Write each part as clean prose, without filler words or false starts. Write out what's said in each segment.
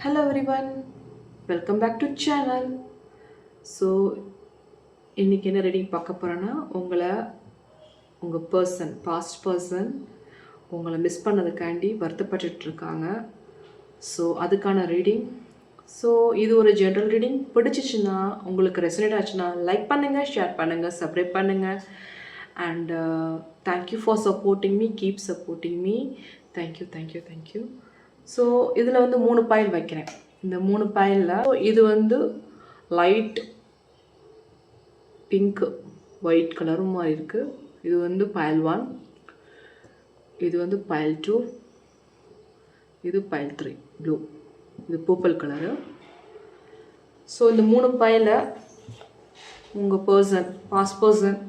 Hello everyone, welcome back to channel. So இன்றைக்கி என்ன reading பார்க்க போகிறேன்னா உங்கள் பாஸ்ட் பர்சன் உங்களை மிஸ் பண்ணதுக்காண்டி வருத்தப்பட்டுட்ருக்காங்க. ஸோ அதுக்கான ரீடிங். ஸோ இது ஒரு ஜென்ரல் ரீடிங். பிடிச்சிச்சின்னா உங்களுக்கு ரெசனேட் ஆச்சுன்னா லைக் பண்ணுங்கள், ஷேர் பண்ணுங்கள், சப்ஸ்கிரைப் பண்ணுங்கள். And thank you for supporting me, keep supporting me. Thank you. So இதில் வந்து 3 பாயில் வைக்கிறேன். இந்த 3 பாயிலில் இது வந்து லைட் பிங்க் ஒயிட் கலரும் மாதிரி இருக்குது. இது வந்து பாயில் 1, இது வந்து பாயில் 2, இது பாயில் 3 ப்ளூ, இது பர்பிள் கலரு. ஸோ இந்த 3 பாயில் உங்கள் பாஸ்ட் பர்சன்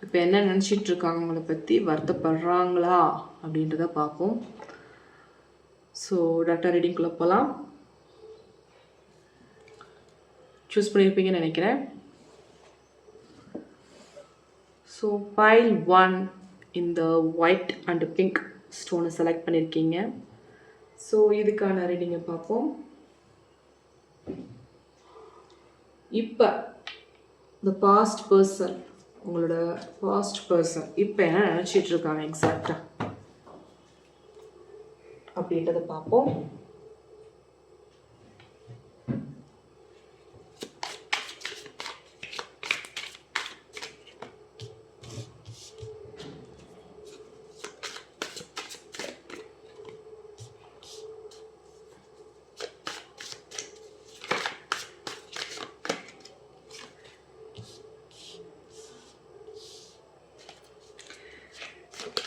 இப்போ என்ன நினச்சிட்ருக்காங்க, உங்களை பற்றி வருத்தப்படுறாங்களா அப்படின்றத பார்ப்போம். ஸோ டாக்டர் ரீடிங்குள்ளே போகலாம். சூஸ் பண்ணியிருப்பீங்கன்னு நினைக்கிறேன். ஸோ பைல் 1 இந்த ஒயிட் அண்ட் பிங்க் ஸ்டோனை செலக்ட் பண்ணியிருக்கீங்க. ஸோ இதுக்கான ரீடிங்கை பார்ப்போம். இப்போ இந்த பாஸ்ட் பர்சன், உங்களோட பாஸ்ட் பர்சன் இப்போ என்ன நினச்சிட்ருக்காங்க எக்ஸாக்டாக அப்படின்றத பார்ப்போம்.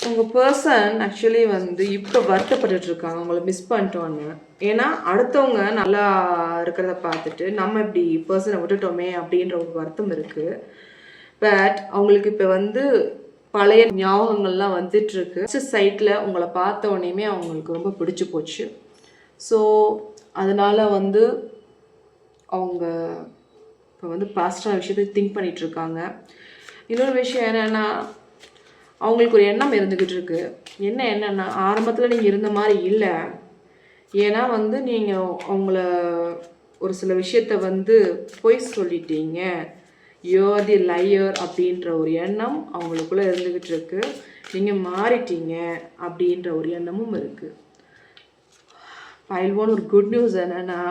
உங்கள் பர்சன் ஆக்சுவலி வந்து இப்போ வருத்தப்பட்டுருக்காங்க, உங்களை மிஸ் பண்ணிட்டோன்னு. ஏன்னா அடுத்தவங்க நல்லா இருக்கிறத பார்த்துட்டு நம்ம இப்படி பர்சனை விட்டுட்டோமே அப்படின்ற ஒரு வருத்தம் இருக்குது. பட் அவங்களுக்கு இப்போ வந்து பழைய ஞாபகங்கள்லாம் வந்துட்டுருக்கு. சைட்டில் உங்களை பார்த்த உடனேயுமே அவங்களுக்கு ரொம்ப பிடிச்சி போச்சு. ஸோ அதனால் வந்து அவங்க இப்போ வந்து பாஸ்டான விஷயத்தை திங்க் பண்ணிகிட்ருக்காங்க. இன்னொரு விஷயம் என்னென்னா, அவங்களுக்கு ஒரு எண்ணம் இருந்துக்கிட்டு இருக்கு. என்னென்னா ஆரம்பத்தில் நீங்கள் இருந்த மாதிரி இல்லை. ஏன்னா வந்து நீங்கள் அவங்கள ஒரு சில விஷயத்த வந்து பொய் சொல்லிட்டீங்க, யூஆர் தி லையர் அப்படின்ற ஒரு எண்ணம் அவங்களுக்குள்ளே இருந்துக்கிட்டு இருக்கு. நீங்கள் மாறிட்டீங்க அப்படின்ற ஒரு எண்ணமும் இருக்குது. பைல் 1 ஒரு குட் நியூஸ் என்னென்னா,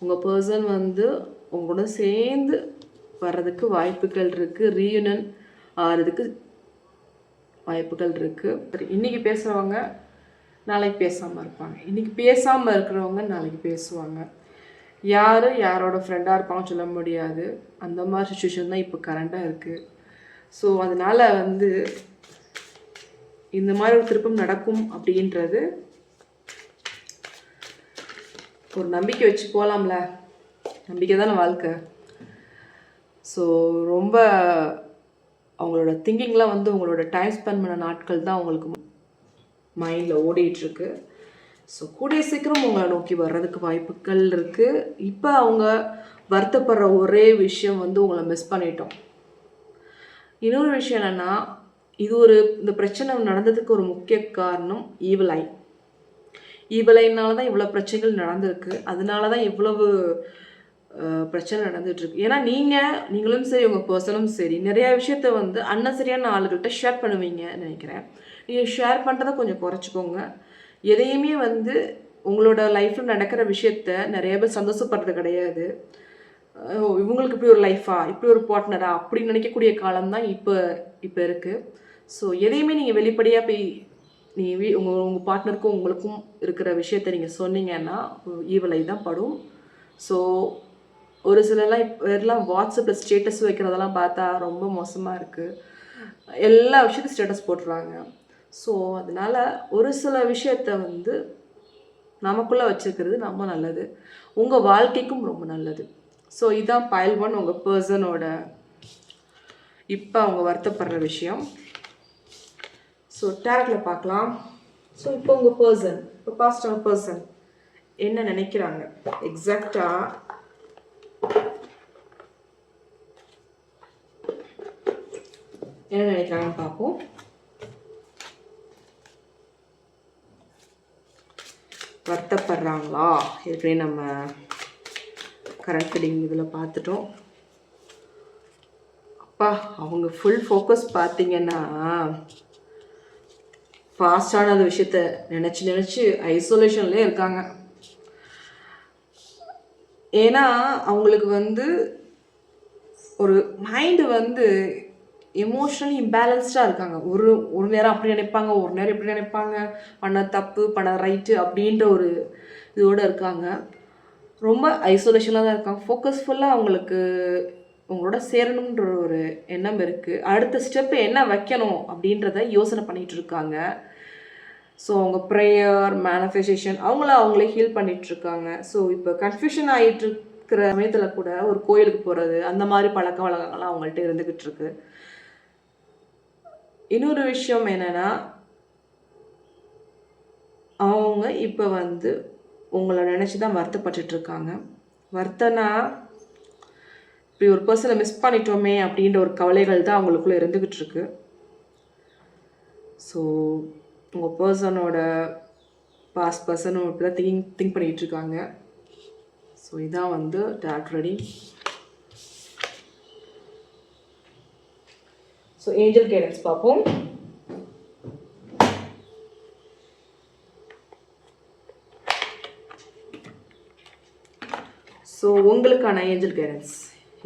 உங்கள் பர்சன் வந்து உங்களோட சேர்ந்து வர்றதுக்கு வாய்ப்புகள் இருக்குது. ரீயூனியன் ஆகிறதுக்கு வாய்ப்புகள் இருக்குது. இன்றைக்கி பேசுகிறவங்க நாளைக்கு பேசாமல் இருப்பாங்க, இன்றைக்கி பேசாமல் இருக்கிறவங்க நாளைக்கு பேசுவாங்க. யார் யாரோட ஃப்ரெண்டாக இருப்பாங்கன்னு சொல்ல முடியாது. அந்த மாதிரி சுச்சுவேஷன் தான் இப்போ கரண்ட்டாக இருக்குது. ஸோ அதனால் வந்து இந்த மாதிரி ஒரு திருப்பம் நடக்கும் அப்படின்றது ஒரு நம்பிக்கை வச்சு போகலாம்ல. நம்பிக்கை தானே வாழ்க்கை. ஸோ ரொம்ப அவங்களோட திங்கிங்லாம் வந்து உங்களோட டைம் ஸ்பெண்ட் பண்ண நாட்கள் தான் அவங்களுக்கு மைண்டில் ஓடிட்டுருக்கு. ஸோ கூடிய சீக்கிரம் உங்களை நோக்கி வர்றதுக்கு வாய்ப்புகள் இருக்குது. இப்போ அவங்க வருத்தப்படுற ஒரே விஷயம் வந்து உங்களை மிஸ் பண்ணிட்டோம். இன்னொரு விஷயம் என்னென்னா, இந்த பிரச்சனை நடந்ததுக்கு ஒரு முக்கிய காரணம் ஈவலைனால தான் இவ்வளோ பிரச்சனைகள் நடந்திருக்கு. அதனால தான் இவ்வளவு பிரச்சனை நடந்துகிட்ருக்கு. ஏன்னா நீங்களும் சரி, உங்கள் பர்சனும் சரி, நிறையா விஷயத்த வந்து அன்னசரியான ஆளுகள்கிட்ட ஷேர் பண்ணுவீங்கன்னு நினைக்கிறேன். நீங்கள் ஷேர் பண்ணுறதை கொஞ்சம் குறைச்சிக்கோங்க. எதையுமே வந்து உங்களோட லைஃப்பில் நடக்கிற விஷயத்த நிறைய பேர் சந்தோஷப்படுறது கிடையாது. இவங்களுக்கு இப்படி ஒரு லைஃபா, இப்படி ஒரு பார்ட்னரா அப்படின்னு நினைக்கக்கூடிய காலம்தான் இப்போ இருக்குது. ஸோ எதையுமே நீங்கள் வெளிப்படையாக போய் உங்கள் பார்ட்னருக்கும் உங்களுக்கும் இருக்கிற விஷயத்த நீங்கள் சொன்னீங்கன்னா ஈவலை தான் படும். ஸோ ஒரு சிலர்லாம் இப்போலாம் வாட்ஸ்அப்பில் ஸ்டேட்டஸ் வைக்கிறதெல்லாம் பார்த்தா ரொம்ப மோசமாக இருக்குது. எல்லா விஷயத்தையும் ஸ்டேட்டஸ் போட்டுருவாங்க. ஸோ அதனால் ஒரு சில விஷயத்த வந்து நமக்குள்ளே வச்சுருக்கிறது ரொம்ப நல்லது, உங்கள் வாழ்க்கைக்கும் ரொம்ப நல்லது. ஸோ இதுதான் பைல் 1 உங்கள் பர்சனோட இப்போ அவங்க வருத்தப்படுற விஷயம். ஸோ டேரக்டில் பார்க்கலாம். ஸோ இப்போ உங்கள் இப்போ பாஸ்ட் பர்சன் என்ன நினைக்கிறாங்க எக்ஸாக்டாக, என்ன நினைக்கிறாங்கன்னு பார்ப்போம். வருத்தப்படுறாங்களா? ஏற்கனவே நம்ம கரண்ட் ஃபீலிங் இதில் பார்த்துட்டோம். அப்பா அவங்க ஃபுல் ஃபோக்கஸ் பார்த்தீங்கன்னா ஃபாஸ்டான அந்த விஷயத்த நினச்சி ஐசோலேஷன்லேயே இருக்காங்க. ஏன்னா அவங்களுக்கு வந்து ஒரு மைண்டு வந்து எமோஷனலி இம்பேலன்ஸ்டாக இருக்காங்க. ஒரு நேரம் அப்படி நினைப்பாங்க, ஒரு நேரம் இப்படி நினைப்பாங்க, பண்ண தப்பு பண்ண ரைட்டு அப்படின்ற ஒரு இதோடு இருக்காங்க. ரொம்ப ஐசோலேஷனாக தான் இருக்காங்க. ஃபோக்கஸ்ஃபுல்லாக அவங்களுக்கு உங்களோட சேரணுன்ற ஒரு எண்ணம் இருக்குது. அடுத்த ஸ்டெப்பு என்ன வைக்கணும் அப்படின்றத யோசனை பண்ணிகிட்டு இருக்காங்க. ஸோ அவங்க ப்ரேயர் மேனிஃபெஸ்டேஷன் அவங்களே ஹீல் பண்ணிகிட்ருக்காங்க. ஸோ இப்போ கன்ஃபியூஷன் ஆகிட்டு இருக்கிற சமயத்தில் கூட ஒரு கோயிலுக்கு போகிறது அந்த மாதிரி பழக்க வழக்கங்கள்லாம் அவங்கள்ட்ட இருந்துக்கிட்டு இருக்கு. இன்னொரு விஷயம் என்னென்னா அவங்க இப்போ வந்து உங்களை நினச்சி தான் வருத்தப்பட்டுட்ருக்காங்க. வருத்தனா இப்படி ஒரு பர்சனை மிஸ் பண்ணிட்டோமே அப்படின்ற ஒரு கவலைகள் தான் அவங்களுக்குள்ளே இருந்துக்கிட்டு இருக்கு. ஸோ உங்கள் பர்சனோட பாஸ்ட் பர்சனும் இப்படி தான் திங்க் பண்ணிகிட்டு இருக்காங்க. ஸோ இதான் வந்து டார்க் ரெடி. ஸோ ஏஞ்சல் கைடன்ஸ் பார்ப்போம். ஸோ உங்களுக்கான ஏஞ்சல் கைடன்ஸ்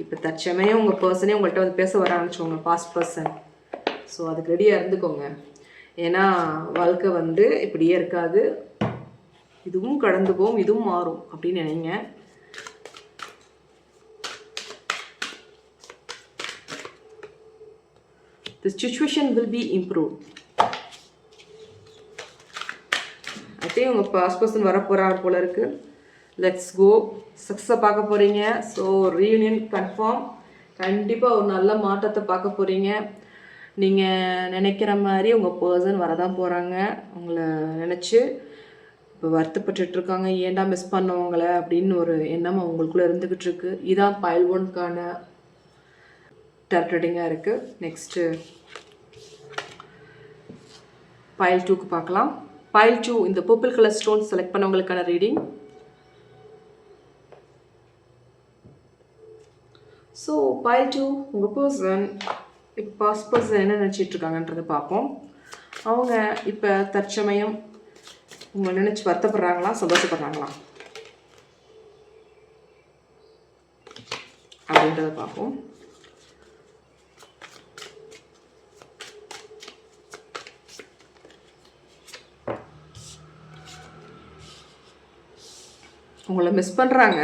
இப்போ தற்சமயம் உங்கள் பர்சனே உங்கள்கிட்ட வந்து பேச வர ஆரம்பிச்சோங்க, பாஸ்ட் பர்சன். ஸோ அதுக்கு ரெடியாக இருந்துக்கோங்க. ஏன்னா வாழ்க்கை வந்து இப்படியே இருக்காது, இதுவும் கடந்து போகும், இதுவும் மாறும் அப்படின்னு நினைங்க. The situation will be improved. I think உங்கள் பாஸ்ட் பர்சன் வர போகிறார் போல இருக்குது. Let's go. சக்ஸஸை பார்க்க போகிறீங்க. So reunion confirm. கண்டிப்பாக ஒரு நல்ல மாற்றத்தை பார்க்க போகிறீங்க. நீங்கள் நினைக்கிற மாதிரி உங்கள் பர்சன் வரதான் போகிறாங்க. உங்களை நினச்சி இப்போ வருத்தப்பட்டுருக்காங்க, ஏன்டா மிஸ் பண்ணவங்களை அப்படின்னு ஒரு எண்ணம் அவங்களுக்குள்ளே இருந்துக்கிட்டு இருக்கு. இதான் பைல் 1க்கான டார்க் ரீடிங்காக இருக்குது. நெக்ஸ்ட்டு பைல் 2க்கு பார்க்கலாம். பைல் 2 இந்த பர்பிள் கலர் ஸ்டோன் செலக்ட் பண்ணவங்களுக்கான ரீடிங். ஸோ பைல் 2 உங்கள் பர்சன் இப்போ பாஸ்ட் பர்சன் என்ன நினச்சிட்ருக்காங்கன்றதை பார்ப்போம். அவங்க இப்போ தற்சமயம் உங்களை நினச்சி வருத்தப்படுறாங்களா, சந்தோஷப்படுறாங்களா அப்படின்றத பார்ப்போம். உங்களை மிஸ் பண்ணுறாங்க.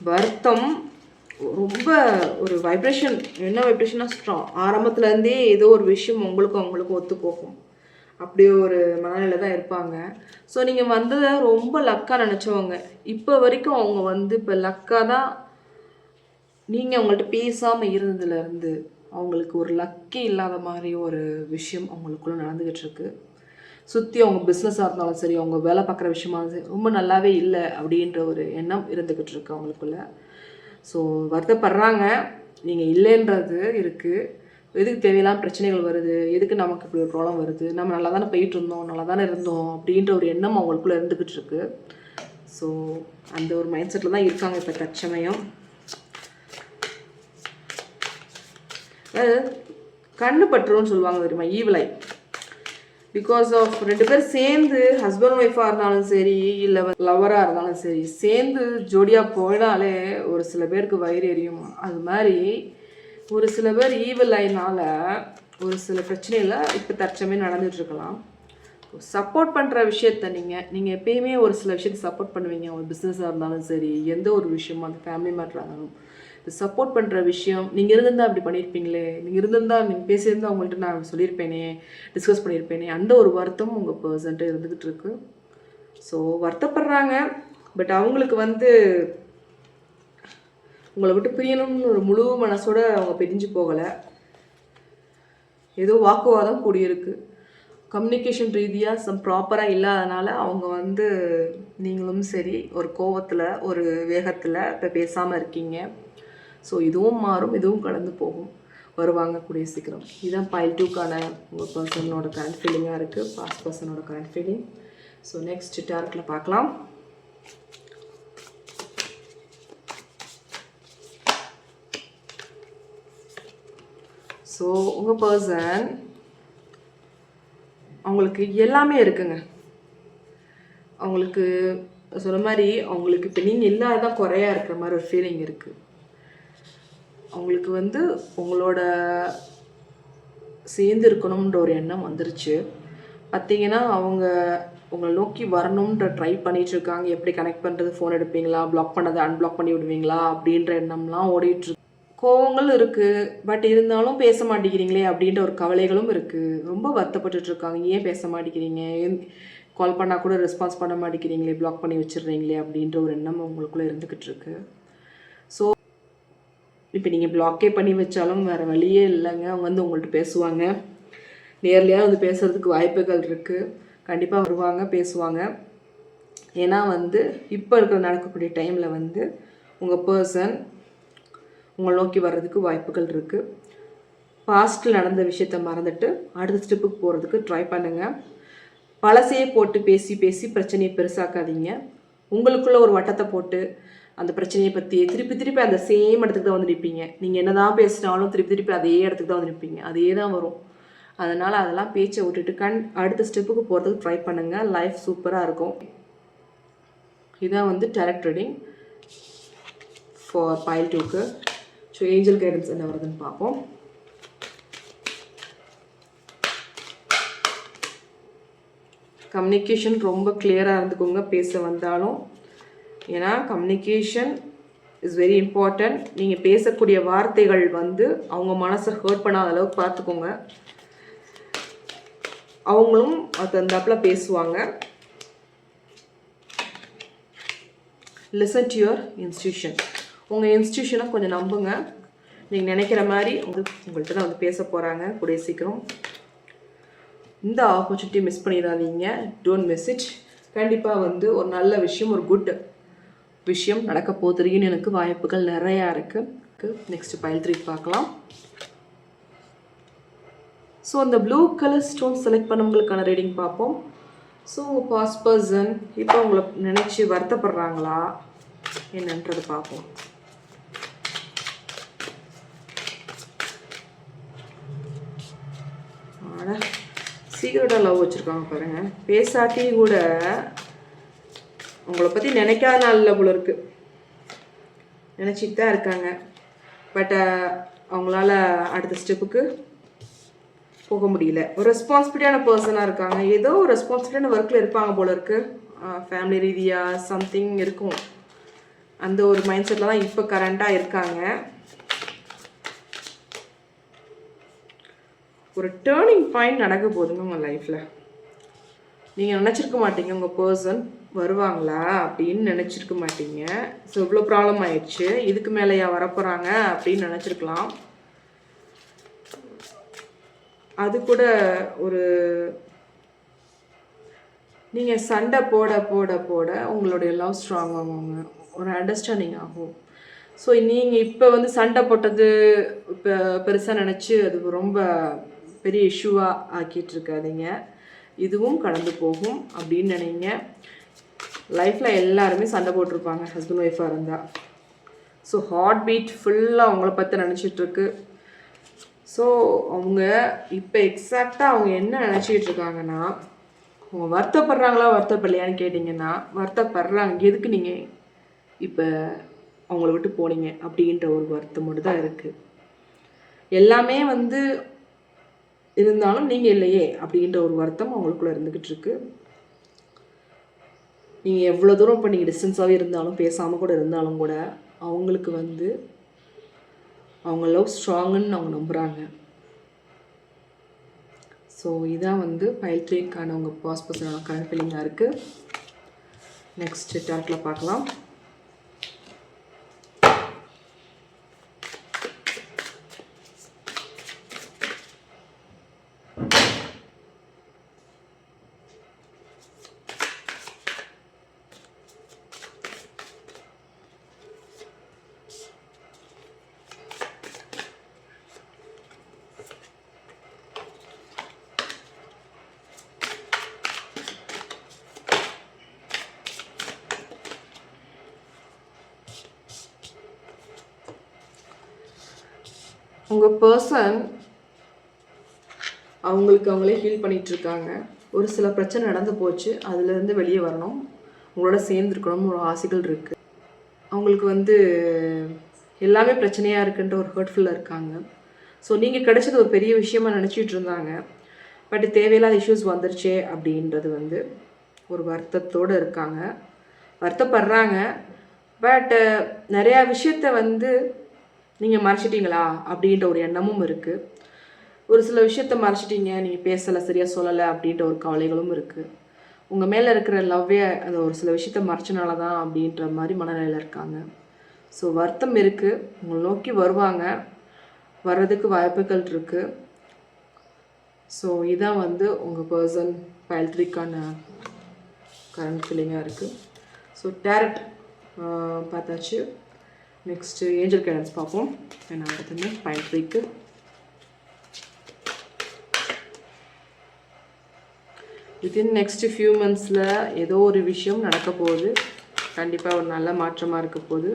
வருத்தம் ரொம்ப ஒரு வைப்ரேஷன், என்ன வைப்ரேஷனாக ஸ்ட்ராங். ஆரம்பத்துலேருந்தே ஏதோ ஒரு விஷயம் அவங்களுக்கும் ஒத்து போகும். அப்படி ஒரு மனநிலை தான் இருப்பாங்க. ஸோ நீங்கள் வந்ததை ரொம்ப லக்காக நினச்சவங்க. இப்போ வரைக்கும் அவங்க வந்து இப்போ லக்காக தான் நீங்கள் அவங்கள்ட்ட பேசாமல் இருந்ததுலேருந்து அவங்களுக்கு ஒரு லக்கே இல்லாத மாதிரி ஒரு விஷயம் அவங்களுக்குள்ளே நடந்துக்கிட்டு இருக்கு. சுற்றி அவங்க பிஸ்னஸாக இருந்தாலும் சரி, அவங்க வேலை பார்க்குற விஷயமா சரி, ரொம்ப நல்லாவே இல்லை அப்படின்ற ஒரு எண்ணம் இருந்துக்கிட்டு இருக்கு அவங்களுக்குள்ள. ஸோ வருத்தப்படுறாங்க. நீங்கள் இல்லைன்றது இருக்குது. எதுக்கு தேவையில்லாம பிரச்சனைகள் வருது, எதுக்கு நமக்கு இப்படி ஒரு ப்ராப்ளம் வருது, நம்ம நல்லா தானே போயிட்டு இருந்தோம், நல்லா தானே இருந்தோம் அப்படின்ற ஒரு எண்ணம் அவங்களுக்குள்ளே இருந்துக்கிட்டு இருக்கு. ஸோ அந்த ஒரு மைண்ட் செட்டில் தான் இருக்காங்க இப்போ தற்சமயம். கண்ணு பற்றுன்னு சொல்லுவாங்க தெரியுமா, ஈவிலை. பிகாஸ் ஆஃப் 2 பேர் சேர்ந்து ஹஸ்பண்ட் ஒய்ஃபாக இருந்தாலும் சரி, இல்லை லவராக இருந்தாலும் சரி, சேர்ந்து ஜோடியாக போயினாலே ஒரு சில பேருக்கு வயிறு எரியுமா. அது மாதிரி ஒரு சில பேர் ஈவில் ஐனால் ஒரு சில பிரச்சனையில் இப்போ தற்சமயம் நடந்துகிட்ருக்கலாம். சப்போர்ட் பண்ணுற விஷயத்த நீங்கள் எப்பயுமே ஒரு சில விஷயத்தை சப்போர்ட் பண்ணுவீங்க. ஒரு பிஸ்னஸாக இருந்தாலும் சரி, எந்த ஒரு விஷயமும் அந்த ஃபேமிலி மேட்டராக இருந்தாலும் இந்த சப்போர்ட் பண்ணுற விஷயம் நீங்கள் இருந்திருந்தால் அப்படி பண்ணியிருப்பீங்களே, நீங்கள் இருந்திருந்தால் நீங்கள் பேசியிருந்தால் அவங்கள்ட்ட நான் சொல்லியிருப்பேனே, டிஸ்கஸ் பண்ணியிருப்பேனே, அந்த ஒரு வருத்தம் உங்கள் பர்சன்ட்டு இருந்துக்கிட்டு இருக்கு. ஸோ வருத்தப்படுறாங்க. பட் அவங்களுக்கு வந்து உங்களை விட்டு பிரியணும்னு ஒரு முழு மனசோடு அவங்க பிரிஞ்சு போகலை. ஏதோ வாக்குவாதம் கூடியிருக்கு. கம்யூனிகேஷன் ரீதியாக ப்ராப்பராக இல்லாதனால அவங்க வந்து நீங்களும் சரி ஒரு கோவத்தில் ஒரு வேகத்தில் இப்போ பேசாமல் இருக்கீங்க. ஸோ இதுவும் மாறும், இதுவும் கடந்து போகும், வருவாங்க கூடிய சீக்கிரம். இதுதான் பைல் 2க்கான உங்கள் பர்சனோட கரண்ட் ஃபீலிங்காக இருக்குது. பாஸ்ட் பர்சனோட கரண்ட் ஃபீலிங். ஸோ நெக்ஸ்ட் டார்க்கில் பார்க்கலாம். ஸோ உங்கள் பர்சன் அவங்களுக்கு எல்லாமே இருக்குங்க. அவங்களுக்கு சொன்ன மாதிரி அவங்களுக்கு இப்போ நீங்கள் இல்லாதான் குறையாக இருக்கிற மாதிரி ஒரு ஃபீலிங் இருக்குது. அவங்களுக்கு வந்து உங்களோட சேர்ந்து இருக்கணுன்ற ஒரு எண்ணம் வந்துருச்சு. பார்த்தீங்கன்னா அவங்க உங்களை நோக்கி வரணுன்ற ட்ரை பண்ணிகிட்ருக்காங்க. எப்படி கனெக்ட் பண்ணுறது, ஃபோன் எடுப்பீங்களா, பிளாக் பண்ணதை அன்பிளாக் பண்ணி விடுவீங்களா அப்படின்ற எண்ணம்லாம் ஓடிட்டுருக்கு. கோவங்கள் இருக்குது, பட் இருந்தாலும் பேச மாட்டேங்கிறீங்களே அப்படின்ற ஒரு கவலைகளும் இருக்குது. ரொம்ப வருத்தப்பட்டுட்ருக்காங்க. ஏன் பேச மாட்டேங்கிறீங்க, கால் பண்ணால் கூட ரெஸ்பான்ஸ் பண்ண மாட்டேங்கிறீங்களே, பிளாக் பண்ணி வச்சிடுறீங்களே அப்படின்ற ஒரு எண்ணம் உங்களுக்குள்ளே இருந்துக்கிட்டு இருக்கு. ஸோ இப்போ நீங்கள் பிளாக்கே பண்ணி வச்சாலும் வேறு வழியே இல்லைங்க. அவங்க வந்து உங்கள்கிட்ட பேசுவாங்க. நேர்லையாக வந்து பேசுகிறதுக்கு வாய்ப்புகள் இருக்குது. கண்டிப்பாக வருவாங்க, பேசுவாங்க. ஏன்னா வந்து இப்போ இருக்கிற நடக்கக்கூடிய டைமில் வந்து உங்கள் பர்சன் உங்களை நோக்கி வர்றதுக்கு வாய்ப்புகள் இருக்குது. பாஸ்ட்டில் நடந்த விஷயத்த மறந்துட்டு அடுத்த ஸ்டெப்புக்கு போகிறதுக்கு ட்ரை பண்ணுங்கள். பழசையே போட்டு பேசி பேசி பிரச்சனையை பெருசாக்காதீங்க. உங்களுக்குள்ளே ஒரு வட்டத்தை போட்டு அந்த பிரச்சனையை பற்றி திருப்பி திருப்பி அந்த சேம் இடத்துக்கு தான் வந்து நிற்பீங்க. நீங்கள் என்ன தான் பேசினாலும் திருப்பி திருப்பி அதே இடத்துக்கு தான் வந்து நிற்பீங்க. அதே தான் வரும். அதனால் அதெல்லாம் பேச்சை விட்டுட்டு அடுத்த ஸ்டெப்புக்கு போகிறதுக்கு ட்ரை பண்ணுங்கள். லைஃப் சூப்பராக இருக்கும். இதான் வந்து டைரக்ட் ரீடிங் ஃபார் பைல் 2க்கு. ஸோ ஏஞ்சல் கைடன்ஸ் என்ன வருதுன்னு பார்ப்போம். கம்யூனிகேஷன் ரொம்ப கிளியராக இருந்துக்கோங்க பேச வந்தாலும். ஏன்னா கம்யூனிகேஷன் இஸ் வெரி இம்பார்ட்டன்ட். நீங்கள் பேசக்கூடிய வார்த்தைகள் வந்து அவங்க மனசை ஹர்ட் பண்ணாத அளவுக்கு பார்த்துக்கோங்க. அவங்களும் அது தந்தாப்பில் பேசுவாங்க. Listen to your institution. உங்கள் இன்ஸ்டியூஷனை கொஞ்சம் நம்புங்க. நீங்கள் நினைக்கிற மாதிரி உங்கள்கிட்ட தான் வந்து பேச போகிறாங்க கூடிய சீக்கிரம். இந்த ஆப்பர்ச்சுனிட்டி மிஸ் பண்ணிடாதீங்க. Don't miss it. கண்டிப்பாக வந்து ஒரு நல்ல விஷயம், ஒரு குட் விஷயம் நடக்க போகுதுன்னு எனக்கு வாய்ப்புகள் நிறையா இருக்குது. நெக்ஸ்ட் பைல் 3 பார்க்கலாம். ஸோ அந்த ப்ளூ கலர் ஸ்டோன் செலக்ட் பண்ணவங்களுக்கான ரீடிங் பார்ப்போம். ஸோ உங்கள் பாஸ்ட் பர்சன் இப்போ உங்களை நினச்சி வருத்தப்படுறாங்களா என்னன்றது பார்ப்போம். ஆனால் சீக்கிரட்டாக லவ் வச்சுருக்காங்க பாருங்கள். பேசாட்டி கூட உங்களை பற்றி நினைக்காத நாளில் போல இருக்குது. நினச்சிட்டு தான் இருக்காங்க. பட் அவங்களால அடுத்த ஸ்டெப்புக்கு போக முடியல. ஒரு ரெஸ்பான்சிபிலிட்டியான பர்சனாக இருக்காங்க. ஏதோ ஒரு ரெஸ்பான்சிபிலிட்டியான ஒர்க்கில் இருப்பாங்க போல இருக்குது. ஃபேமிலி ரீதியாக சம்திங் இருக்கும். அந்த ஒரு மைண்ட் செட்டில் தான் இப்போ கரண்ட்டாக இருக்காங்க. ஒரு டேர்னிங் பாயிண்ட் நடக்க போகுதுங்க உங்கள் லைஃப்பில். நீங்கள் நினச்சிருக்க மாட்டீங்க உங்கள் பர்சன் வருவாங்களா அப்படின்னு நினச்சிருக்க மாட்டீங்க. ஸோ இவ்வளோ ப்ராப்ளம் ஆயிடுச்சு, இதுக்கு மேலேயா வரப்போகிறாங்க அப்படின்னு நினச்சிருக்கலாம். அது கூட ஒரு நீங்கள் சண்டை போட போட போட உங்களுடைய லவ் ஸ்ட்ராங் ஆகுங்க. ஒரு அண்டர்ஸ்டாண்டிங் ஆகும். ஸோ நீங்கள் இப்போ வந்து சண்டை போட்டது இப்போ பெருசாக நினச்சி அது ரொம்ப பெரிய இஷ்யூவாக ஆக்கிட்டு இருக்காதீங்க. இதுவும் கடந்து போகும் அப்படின்னு நினைங்க. லைஃப்பில் எல்லாருமே சண்டை போட்டிருப்பாங்க ஹஸ்பண்ட் ஒய்ஃபாக இருந்தால். ஸோ ஹார்ட் பீட் ஃபுல்லாக அவங்கள பற்றி நினச்சிட்ருக்கு. ஸோ அவங்க இப்போ எக்ஸாக்டாக அவங்க என்ன நினச்சிக்கிட்டு இருக்காங்கன்னா, அவங்க வருத்தப்படுறாங்களா வருத்தப்படலையான்னு கேட்டிங்கன்னா வருத்தப்படுறாங்க. எதுக்கு நீங்கள் இப்போ அவங்கள விட்டு போனீங்க அப்படின்ற ஒரு வருத்தம் மட்டும் தான் இருக்குது. எல்லாமே வந்து இருந்தாலும் நீங்கள் இல்லையே அப்படின்ற ஒரு வருத்தம் அவங்களுக்குள்ளே இருந்துக்கிட்டு இருக்கு. நீங்கள் எவ்வளோ தூரம் இப்போ நீங்கள் டிஸ்டன்ஸாகவே இருந்தாலும் பேசாமல் கூட இருந்தாலும் கூட அவங்களுக்கு வந்து அவங்க லவ் ஸ்ட்ராங்குன்னு அவங்க நம்புகிறாங்க. ஸோ இதான் வந்து பைல் 3க்கான உங்கள் பாஸ்ட் பர்சனான கரண்ட் ஃபீலிங்காக இருக்குது. நெக்ஸ்ட் டார்க்கில் பார்க்கலாம். உங்கள் பர்சன் அவங்களுக்கு அவங்களே ஹீல் பண்ணிகிட்ருக்காங்க. ஒரு சில பிரச்சனை நடந்து போச்சு, அதுலேருந்து வெளியே வரணும், உங்களோட சேர்ந்துருக்கணும்னு ஒரு ஆசைகள் இருக்குது. அவங்களுக்கு வந்து எல்லாமே பிரச்சனையாக இருக்குன்ற ஒரு ஹர்ட்ஃபுல்லாக இருக்காங்க. ஸோ நீங்கள் கிடைச்சது ஒரு பெரிய விஷயமாக நினச்சிட்டு இருந்தாங்க. பட் தேவையில்லாத இஷ்யூஸ் வந்துருச்சே அப்படின்றது வந்து ஒரு வருத்தத்தோடு இருக்காங்க, வருத்தப்படுறாங்க. பட் நிறையா விஷயத்த வந்து நீங்கள் மறைச்சிட்டிங்களா அப்படின்ற ஒரு எண்ணமும் இருக்குது. ஒரு சில விஷயத்த மறைச்சிட்டிங்க, நீங்கள் பேசலை, சரியாக சொல்லலை அப்படின்ற ஒரு கவலைகளும் இருக்குது. உங்கள் மேலே இருக்கிற லவ்வே அந்த ஒரு சில விஷயத்த மறைச்சனால தான் அப்படின்ற மாதிரி மனநிலையில் இருக்காங்க. ஸோ வருத்தம் இருக்குது, உங்களை நோக்கி வருவாங்க, வர்றதுக்கு வாய்ப்புகள் இருக்குது. ஸோ இதான் வந்து உங்கள் பர்சன் பைல் 3க்கான கரண்ட் ஃபீலிங்காக இருக்குது. ஸோ டேரக்ட் பார்த்தாச்சு. நெக்ஸ்ட்டு ஏஞ்சல் கைடன்ஸ் பார்ப்போம். நான் பார்த்துருந்தேன் பைல் 3க்கு. வித்தின் நெக்ஸ்ட் ஃபியூ மந்த்ஸில் ஏதோ ஒரு விஷயம் நடக்க போகுது. கண்டிப்பாக ஒரு நல்ல மாற்றமாக இருக்க போகுது.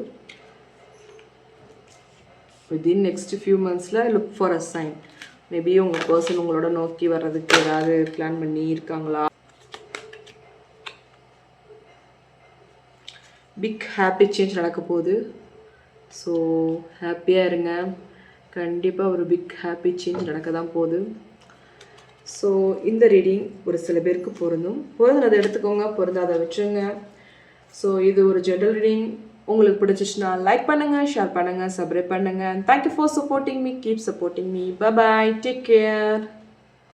வித்தின் நெக்ஸ்ட் ஃபியூ மந்த்ஸில் look for a sign. Maybe உங்கள் பர்சன் உங்களோட நோக்கி வர்றதுக்கு ஏதாவது பிளான் பண்ணி இருக்காங்களா? பிக் ஹாப்பி சேஞ்ச் நடக்க போகுது. ஸோ ஹாப்பியாக இருங்க. கண்டிப்பாக ஒரு பிக் ஹாப்பி சேஞ்ச் நடக்க தான் போகுது. ஸோ இந்த ரீடிங் ஒரு சில பேருக்கு பொருந்ததை எடுத்துக்கோங்க, பொருந்தாத விட்டுருங்க. ஸோ இது ஒரு ஜெனரல் ரீடிங். உங்களுக்கு பிடிச்சிச்சுன்னா லைக் பண்ணுங்கள், ஷேர் பண்ணுங்கள், சப்ஸ்கிரைப் பண்ணுங்கள். Thank you for supporting me. Keep supporting me. Bye bye, take care.